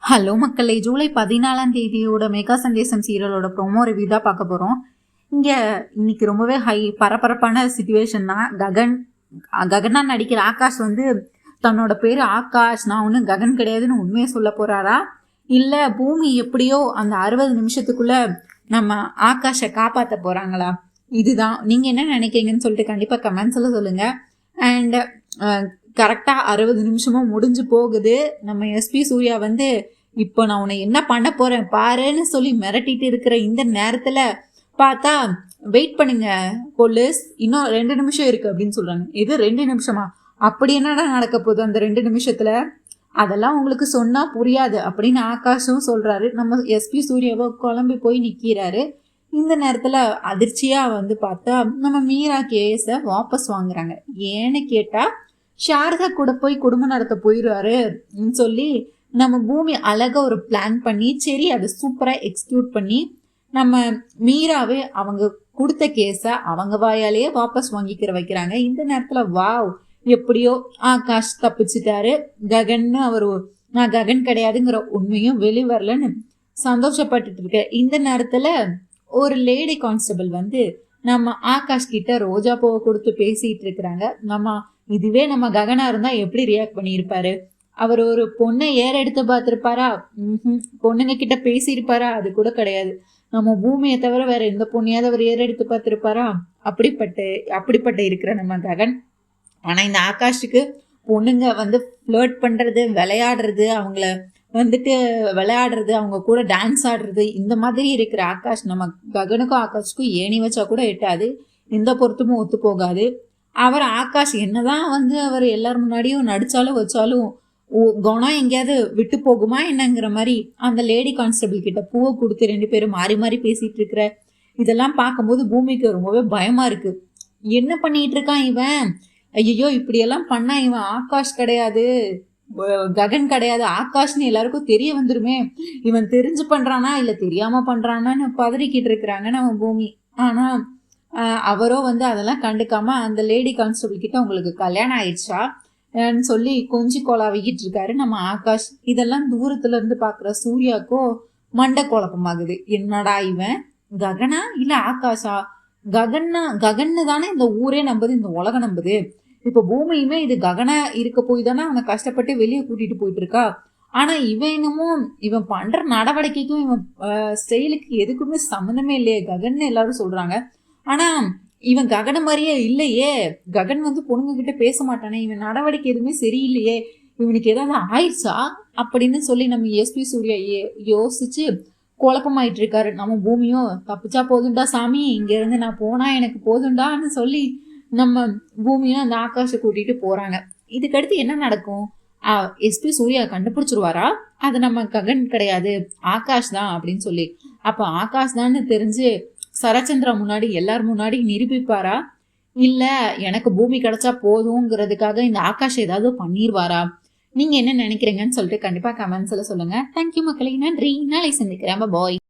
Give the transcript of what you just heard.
Hello மக்களே, July 14ஆம் தேதியோட mega சந்தேசம் சீரியலோட promo review தான் பார்க்க போகிறோம். இங்கே இன்னைக்கு ரொம்பவே பரபரப்பான சுச்சுவேஷன் தான். ககனா நடிக்கிற ஆகாஷ் வந்து தன்னோட பேர் ஆகாஷ், நான் ஒன்றும் ககன் கிடையாதுன்னு உண்மையை சொல்ல போகிறாரா, இல்லை பூமி எப்படியோ அந்த 60 நிமிஷத்துக்குள்ளே நம்ம ஆகாஷை காப்பாற்ற போகிறாங்களா? இதுதான் நீங்கள் என்ன நினைக்கிறீங்கன்னு சொல்லிட்டு கண்டிப்பாக கமெண்ட்ஸில் சொல்லுங்கள். அண்ட் கரெக்டாக 60 நிமிஷமும் முடிஞ்சு போகுது. நம்ம எஸ்பி சூர்யா வந்து இப்போ நான் உன்னை என்ன பண்ண போகிறேன் பாருன்னு சொல்லி மிரட்டிட்டு இருக்கிற இந்த நேரத்தில் பார்த்தா, வெயிட் பண்ணுங்க போலீஸ், இன்னும் 2 நிமிஷம் இருக்குது அப்படின்னு சொல்கிறாங்க. இது 2 நிமிஷமா? அப்படி என்னடா நடக்க போகுது அந்த 2 நிமிஷத்தில்? அதெல்லாம் உங்களுக்கு சொன்னால் புரியாது அப்படின்னு ஆகாஷும் சொல்கிறாரு. நம்ம எஸ்பி சூர்யாவை குழம்பி போய் நிற்கிறாரு. இந்த நேரத்தில் அதிர்ச்சியாக வந்து பார்த்தா நம்ம மீரா கேஸை வாபஸ் வாங்குறாங்க. ஏன்னு கேட்டால் சாரதா கூட போய் குடும்பம் நடத்த போயிடுவாரு சொல்லி நம்ம பூமி அழகாக ஒரு பிளான் பண்ணி, சரி அதை சூப்பராக எக்ஸிக்யூட் பண்ணி நம்ம மீராவே அவங்க கொடுத்த கேஸை அவங்க வாயாலேயே வாபஸ் வாங்கிக்கிற வைக்கிறாங்க. இந்த நேரத்தில் வாவ், எப்படியோ ஆகாஷ் தப்பிச்சிட்டாரு. ககன்னு அவர் நான் ககன் கிடையாதுங்கிற உண்மையும் வெளிவரலன்னு சந்தோஷப்பட்டுட்டு இருக்க இந்த நேரத்தில் ஒரு லேடி கான்ஸ்டபிள் வந்து நம்ம ஆகாஷ் கிட்ட ரோஜா பூவை கொடுத்து பேசிட்டு இருக்கிறாங்க. இதுவே நம்ம ககனா இருந்தா எப்படி ரியாக்ட் பண்ணியிருப்பாரு? அவர் ஒரு பொண்ணை எடுத்து பார்த்துருப்பாரா? பொண்ணுங்க கிட்ட பேசியிருப்பாரா? அது கூட கிடையாது. நம்ம பூமியை தவிர வேற எந்த பொண்ணையாவது அவர் எடுத்து பார்த்துருப்பாரா? அப்படிப்பட்ட இருக்கிற நம்ம ககன். ஆனா இந்த ஆகாஷுக்கு பொண்ணுங்க வந்து ஃப்ளர்ட் பண்றது, விளையாடுறது, அவங்கள வந்துட்டு விளையாடுறது, அவங்க கூட டான்ஸ் ஆடுறது, இந்த மாதிரி இருக்கிற ஆகாஷ் நம்ம ககனுக்கும் ஆகாஷுக்கும் ஏணி வச்சா கூட எட்டாது. எந்த பொருத்தமும் ஒத்து போகாது. அவர் ஆகாஷ் என்னதான் வந்து அவர் எல்லாரும் முன்னாடியும் நடிச்சாலும் வச்சாலும் குணம் எங்கேயாவது விட்டு போகுமா என்னங்கிற மாதிரி அந்த லேடி கான்ஸ்டபிள் கிட்ட பூவை கொடுத்து 2 பேரும் மாறி மாறி பேசிட்டு இருக்கிற இதெல்லாம் பார்க்கும்போது பூமிக்கு ரொம்பவே பயமா இருக்கு. என்ன பண்ணிட்டு இருக்கான் இவன்? ஐயோ, இப்படியெல்லாம் பண்ணா இவன் ஆகாஷ் கிடையாது, ககன் கிடையாது, ஆகாஷ்னு எல்லாருக்கும் தெரிய வந்துருமே. இவன் தெரிஞ்சு பண்றானா இல்லை தெரியாம பண்றானான்னு பதறிக்கிட்டு இருக்கிறாங்க நம்ம பூமி. ஆனா அவரோ வந்து அதெல்லாம் கண்டுக்காம அந்த லேடி கான்ஸ்டபிள் கிட்ட உங்களுக்கு கல்யாணம் ஆயிடுச்சா சொல்லி கொஞ்சி கொலாவிக்கிட்டு இருக்காரு நம்ம ஆகாஷ். இதெல்லாம் தூரத்துல இருந்து பாக்குற சூர்யாக்கோ மண்டை குழப்பமாகுது. என்னடா இவன் ககனா இல்ல ஆகாஷா? ககன்னு தானே இந்த ஊரே நம்புது, இந்த உலகம் நம்புது. இப்ப பூமியுமே இது ககனா இருக்க போய் தானே அவனை கஷ்டப்பட்டு வெளியே கூட்டிட்டு போயிட்டு இருக்கா. ஆனா இவன் என்னமோ இவன் பண்ற நடவடிக்கைக்கும் இவன் ஸ்டைலுக்கு எதுக்குமே சம்மந்தமே இல்லையே ககன்னு எல்லாரும் சொல்றாங்க. ஆனா இவன் ககன மாதிரியே இல்லையே. ககன் வந்து பொண்ணுங்க கிட்ட பேச மாட்டானே, இவன் நடவடிக்கை எதுவுமே சரியில்லையே, இவனுக்கு ஏதாவது ஆயிடுச்சா அப்படின்னு சொல்லி நம்ம எஸ்பி சூர்யா யோசிச்சு குழப்பமாயிட்டு இருக்காரு. நம்ம பூமியும் தப்பிச்சா போதுண்டா சாமி, இங்க இருந்து நான் போனா எனக்கு போதுண்டான்னு சொல்லி நம்ம பூமியும் அந்த ஆகாஷை கூட்டிட்டு போறாங்க. இதுக்கடுத்து என்ன நடக்கும்? எஸ்பி சூர்யா கண்டுபிடிச்சிருவாரா அது நம்ம ககன் கிடையாது ஆகாஷ் தான் அப்படின்னு சொல்லி? அப்ப ஆகாஷ் தான் தெரிஞ்சு சரச்சந்திரா முன்னாடி எல்லார் முன்னாடி நிரூபிப்பாரா? இல்ல எனக்கு பூமி கிடைச்சா போதுங்கிறதுக்காக இந்த ஆகாஷ் ஏதாவது பண்ணிடுவாரா? நீங்க என்ன நினைக்கிறீங்கன்னு சொல்லிட்டு கண்டிப்பா கமெண்ட்ஸ்ல சொல்லுங்க. தேங்க்யூ மக்களே, நன்றி. நாளை சந்திக்கிறேன். பாய்.